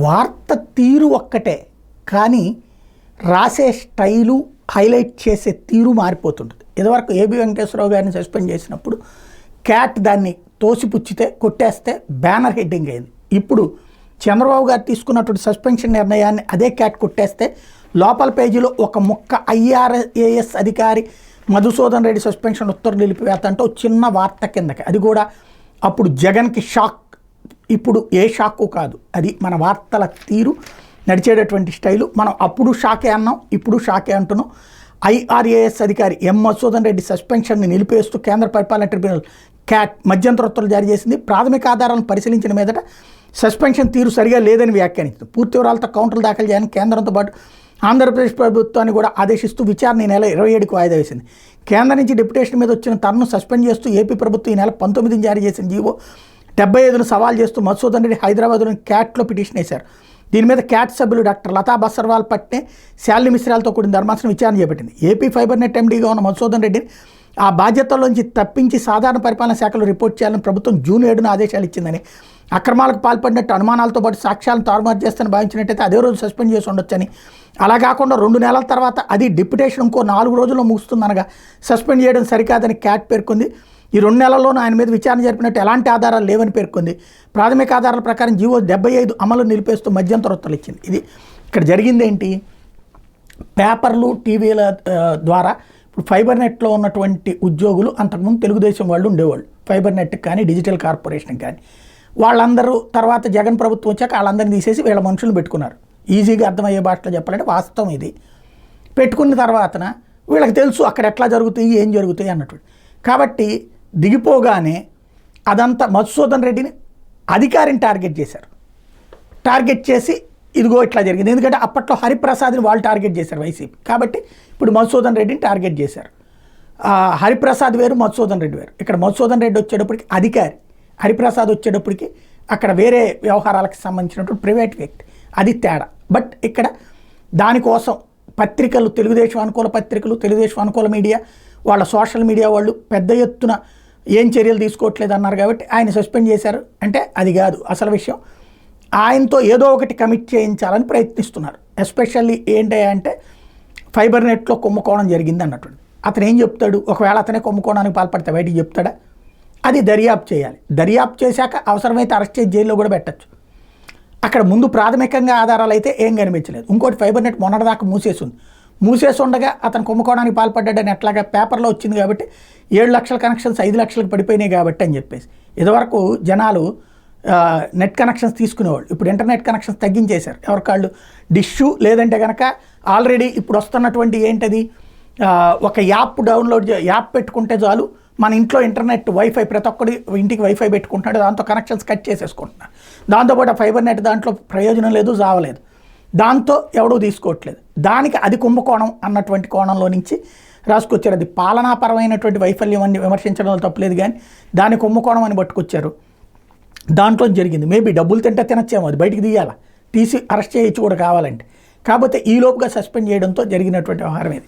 వార్త తీరు ఒక్కటే, కానీ రాసే స్టైలు, హైలైట్ చేసే తీరు మారిపోతుంటుంది. ఇదివరకు ఏబి వెంకటేశ్వరరావు గారిని సస్పెండ్ చేసినప్పుడు క్యాట్ దాన్ని తోసిపుచ్చితే కొట్టేస్తే బ్యానర్ హెడ్డింగ్ అయింది. ఇప్పుడు చంద్రబాబు గారు తీసుకున్నటువంటి సస్పెన్షన్ నిర్ణయాన్ని అదే క్యాట్ కొట్టేస్తే లోపల పేజీలో ఒక ముక్క ఐఆర్ఏఎస్ అధికారి మధుసూదన్ రెడ్డి సస్పెన్షన్ ఉత్తర్వులు నిలిపివేత అంటే చిన్న వార్త కిందకి. అది కూడా అప్పుడు జగన్కి షాక్, ఇప్పుడు ఏ షాకు కాదు. అది మన వార్తల తీరు, నడిచేటటువంటి స్టైలు. మనం అప్పుడు షాకే అన్నాం, ఇప్పుడు షాకే అంటున్నాం. ఐఆర్ఏఎస్ అధికారి ఎం మధుసూదన్ రెడ్డి సస్పెన్షన్ని నిలిపేస్తూ కేంద్ర పరిపాలన ట్రిబ్యునల్ క్యాట్ మధ్యంతర ఉత్తర్వులు జారీ చేసింది. ప్రాథమిక ఆధారాలను పరిశీలించిన మీదట సస్పెన్షన్ తీరు సరిగా లేదని వ్యాఖ్యానించింది. పూర్తి వివరాలతో కౌంటర్లు దాఖలు చేయాలని కేంద్రంతో పాటు ఆంధ్రప్రదేశ్ ప్రభుత్వాన్ని కూడా ఆదేశిస్తూ విచారణ ఈ నెల 27కి వాయిదా వేసింది. కేంద్రం నుంచి డిప్యుటేషన్ మీద వచ్చిన తనను సస్పెండ్ చేస్తూ ఏపీ ప్రభుత్వం ఈ నెల 19ని జారీ చేసిన జీవో 75ను సవాల్ చేస్తూ మధుసూదన్ రెడ్డి హైదరాబాద్లోని క్యాట్లో పిటిషన్ వేశారు. దీని మీద క్యాట్ సభ్యులు డాక్టర్ లతా బసర్వాల్ పట్నే, శాలిని మిశ్రాలతో కూడిన ధర్మాసనం విచారణ చేపట్టింది. ఏపీ ఫైబర్ నెట్ ఎండీగా ఉన్న మధుసూదన్ రెడ్డిని ఆ బాధ్యతల్లోంచి తప్పించి సాధారణ పరిపాలన శాఖలో రిపోర్ట్ చేయాలని ప్రభుత్వం జూన్ 7న ఆదేశాలు ఇచ్చిందని, అక్రమాలకు పాల్పడినట్టు అనుమానాలతో పాటు సాక్ష్యాలను తారుమారు చేస్తానని భావించినట్టయితే అదే రోజు సస్పెండ్ చేసి ఉండొచ్చని, అలా కాకుండా 2 నెలల తర్వాత అది డిప్యుటేషన్ ఇంకో 4 రోజుల్లో ముగుస్తుందనగా సస్పెండ్ చేయడం సరికాదని క్యాట్ పేర్కొంది. ఈ 2 నెలల్లోనూ ఆయన మీద విచారణ జరిపినట్టు ఎలాంటి ఆధారాలు లేవని పేర్కొంది. ప్రాథమిక ఆధారాల ప్రకారం జీవో 75 అమలు నిలిపేస్తూ మధ్యంతర ఉత్తర్వులు ఇచ్చింది. ఇది ఇక్కడ జరిగింది ఏంటి? పేపర్లు, టీవీల ద్వారా ఇప్పుడు ఫైబర్ నెట్లో ఉన్నటువంటి ఉద్యోగులు అంతకుముందు తెలుగుదేశం వాళ్ళు ఉండేవాళ్ళు, ఫైబర్ నెట్కి కానీ డిజిటల్ కార్పొరేషన్కి కానీ. వాళ్ళందరూ తర్వాత జగన్ ప్రభుత్వం వచ్చాక వాళ్ళందరినీ తీసేసి వీళ్ళ మనుషులు పెట్టుకున్నారు. ఈజీగా అర్థమయ్యే భాషలో చెప్పాలంటే వాస్తవం ఇది. పెట్టుకున్న తర్వాతన వీళ్ళకి తెలుసు అక్కడ ఎట్లా జరుగుతాయి, ఏం జరుగుతాయి అన్నట్టు. కాబట్టి దిగిపోగానే అదంతా మధుసూదన్ రెడ్డిని అధికారిని టార్గెట్ చేశారు. టార్గెట్ చేసి ఇదిగో ఇట్లా జరిగింది. ఎందుకంటే అప్పట్లో హరిప్రసాద్ని వాళ్ళు టార్గెట్ చేశారు వైసీపీ. కాబట్టి ఇప్పుడు మధుసూదన్ రెడ్డిని టార్గెట్ చేశారు. హరిప్రసాద్ వేరు, మధుసూదన్ రెడ్డి వేరు. ఇక్కడ మధుసూదన్ రెడ్డి వచ్చేటప్పటికి అధికారి, హరిప్రసాద్ వచ్చేటప్పటికి అక్కడ వేరే వ్యవహారాలకు సంబంధించినటువంటి ప్రైవేట్ వ్యక్తి. అది తేడా. బట్ ఇక్కడ దానికోసం పత్రికలు, తెలుగుదేశం అనుకూల పత్రికలు, తెలుగుదేశం అనుకూల మీడియా, వాళ్ళ సోషల్ మీడియా వాళ్ళు పెద్ద ఎత్తున ఏం చర్యలు తీసుకోవట్లేదు అన్నారు. కాబట్టి ఆయన సస్పెండ్ చేశారు. అంటే అది కాదు అసలు విషయం. ఆయనతో ఏదో ఒకటి కమిట్ చేయించాలని ప్రయత్నిస్తున్నారు. ఎస్పెషల్లీ ఏంటి అంటే ఫైబర్ నెట్లో కుంభకోణం జరిగింది అన్నట్టు. అతను ఏం చెప్తాడు? ఒకవేళ అతనే కుంభకోణానికి పాల్పడితే బయటికి చెప్తాడా? అది దర్యాప్తు చేయాలి. దర్యాప్తు చేశాక అవసరమైతే అరెస్ట్ చేసి జైల్లో కూడా పెట్టచ్చు. అక్కడ ముందు ప్రాథమికంగా ఆధారాలు అయితే ఏం కనిపించలేదు. ఇంకోటి ఫైబర్ నెట్ మొన్నటిదాకా మూసేసి ఉండగా అతను కుంభకోణానికి పాల్పడ్డాడని ఎట్లాగా పేపర్లో వచ్చింది. కాబట్టి 7 లక్షల కనెక్షన్స్ 5 లక్షలకు పడిపోయినాయి కాబట్టి అని చెప్పేసి. ఇదివరకు జనాలు నెట్ కనెక్షన్స్ తీసుకునేవాళ్ళు, ఇప్పుడు ఇంటర్నెట్ కనెక్షన్స్ తగ్గించేశారు. ఎవరికాళ్ళు డిష్షు, లేదంటే కనుక ఆల్రెడీ ఇప్పుడు వస్తున్నటువంటి ఏంటది, ఒక యాప్ పెట్టుకుంటే చాలు మన ఇంట్లో ఇంటర్నెట్ వైఫై, ప్రతి ఒక్కడి ఇంటికి వైఫై పెట్టుకుంటున్నాడు, దాంతో కనెక్షన్స్ కట్ చేసేసుకుంటున్నారు. దాంతోపాటు ఫైబర్ నెట్ దాంట్లో ప్రయోజనం లేదు, జావలేదు, దాంతో ఎవడూ తీసుకోవట్లేదు. దానికి అది కుంభకోణం అన్నటువంటి కోణంలో నుంచి రాసుకొచ్చారు. అది పాలనాపరమైనటువంటి వైఫల్యం అని విమర్శించడంలో తప్పలేదు, కానీ దాని కుంభకోణం అని పట్టుకొచ్చారు. దాంట్లో జరిగింది. మేబీ డబ్బులు తింటే తినచ్చేమో, అది బయటికి తీయాలా, తీసి అరెస్ట్ చేయొచ్చు కూడా కావాలంటే. కాకపోతే ఈ లోపుగా సస్పెండ్ చేయడంతో జరిగినటువంటి వ్యవహారం ఇది.